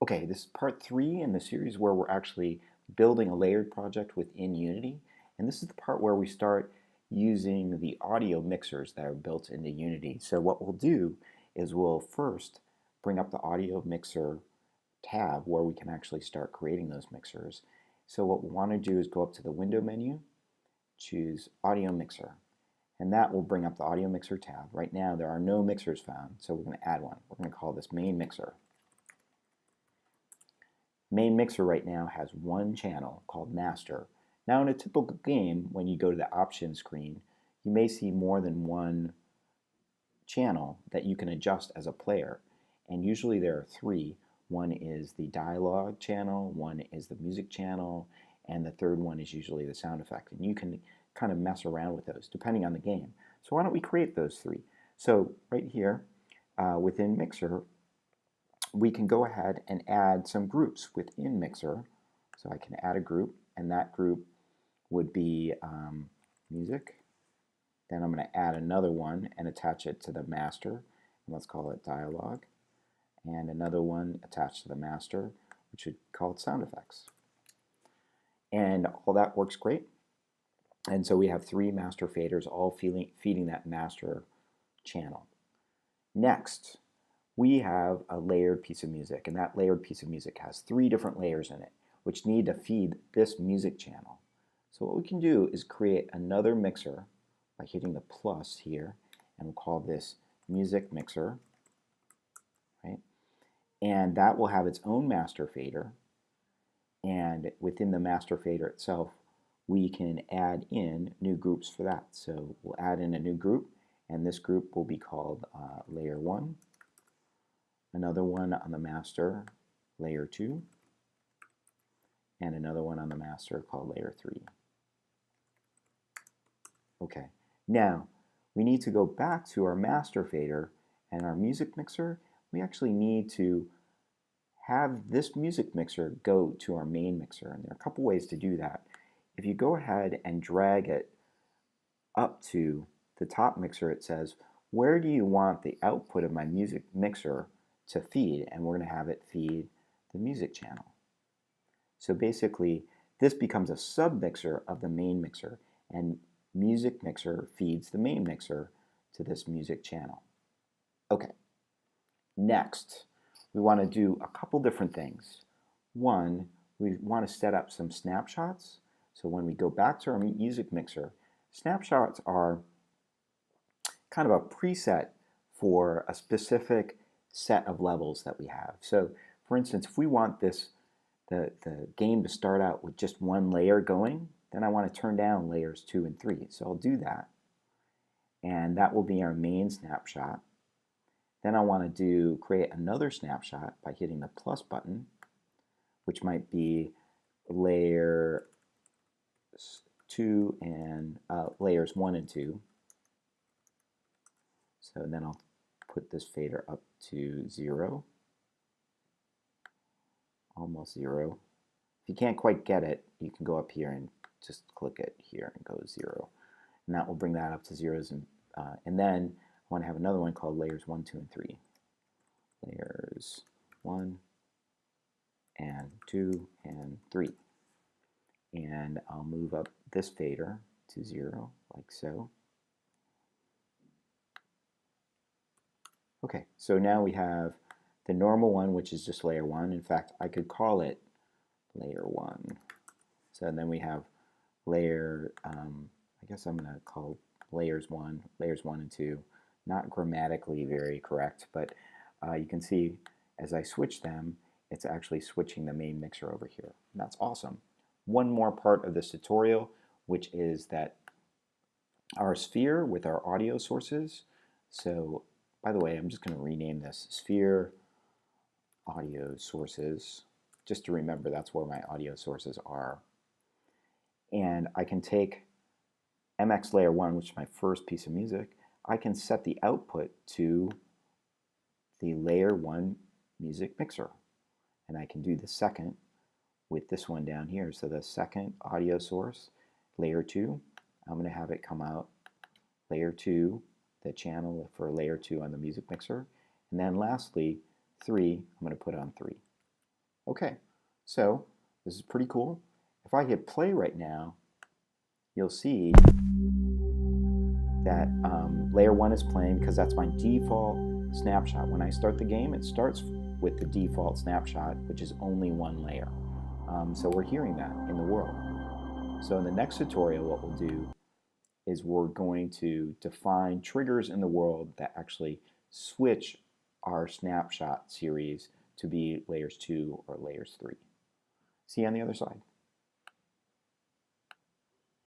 Okay, this is part 3 in the series where we're actually building a layered project within Unity. And this is the part where we start using the audio mixers that are built into Unity. So what we'll do is we'll first bring up the audio mixer tab where we can actually start creating those mixers. So what we want to do is go up to the window menu, choose audio mixer, and that will bring up the audio mixer tab. Right now there are no mixers found, so we're going to add one. We're going to call this main mixer. Main mixer right now has one channel called master. Now in a typical game, when you go to the options screen, you may see more than one channel that you can adjust as a player. And usually there are three. One is the dialogue channel, one is the music channel, and the third one is usually the sound effect. And you can kind of mess around with those depending on the game. So why don't we create those three? So right here within Mixer, we can go ahead and add some groups within Mixer. So I can add a group, and that group would be music. Then I'm going to add another one and attach it to the master, and let's call it dialogue. And another one attached to the master, which would call it sound effects. And all that works great. And so we have three master faders all feeding that master channel. Next, we have a layered piece of music, and that layered piece of music has three different layers in it, which need to feed this music channel. So what we can do is create another mixer by hitting the plus here, and we'll call this music mixer, right? And that will have its own master fader, and within the master fader itself, we can add in new groups for that. So we'll add in a new group, and this group will be called layer 1. Another one on the master, layer 2, and another one on the master called layer 3. Okay, now we need to go back to our master fader and our music mixer. We actually need to have this music mixer go to our main mixer, and there are a couple ways to do that. If you go ahead and drag it up to the top mixer, it says, where do you want the output of my music mixer to feed? And we're going to have it feed the music channel. So basically, this becomes a sub-mixer of the main mixer, and music mixer feeds the main mixer to this music channel. Okay, next, we want to do a couple different things. One, we want to set up some snapshots. So when we go back to our music mixer, snapshots are kind of a preset for a specific set of levels that we have. So for instance, if we want the game to start out with just one layer going, then I want to turn down layers 2 and 3. So I'll do that. And that will be our main snapshot. Then I want to create another snapshot by hitting the plus button, which might be layer 2 and layers 1 and 2. So then I'll put this fader up to 0, almost 0. If you can't quite get it, you can go up here and just click it here and go 0. And that will bring that up to zeros. And then I want to have another one called layers 1, 2, and 3. Layers 1 and 2 and 3. And I'll move up this fader to 0, like so. Okay, so now we have the normal one, which is just layer 1. In fact, I could call it layer 1. So then we have layer, I guess I'm going to call layers 1 and 2. Not grammatically very correct, but you can see as I switch them, it's actually switching the main mixer over here. And that's awesome. One more part of this tutorial, which is that our sphere with our audio sources. So by the way, I'm just going to rename this sphere audio sources, just to remember that's where my audio sources are. And I can take MX layer 1, which is my first piece of music. I can set the output to the layer 1 music mixer. And I can do the second with this one down here. So the second audio source, layer 2, I'm going to have it come out layer 2, the channel for layer 2 on the music mixer. And then lastly, 3, I'm going to put on 3. Okay, so this is pretty cool. If I hit play right now, you'll see that layer 1 is playing because that's my default snapshot. When I start the game, it starts with the default snapshot, which is only one layer. So we're hearing that in the world. So in the next tutorial, what we'll do is we're going to define triggers in the world that actually switch our snapshot series to be layers 2 or layers 3. See you on the other side.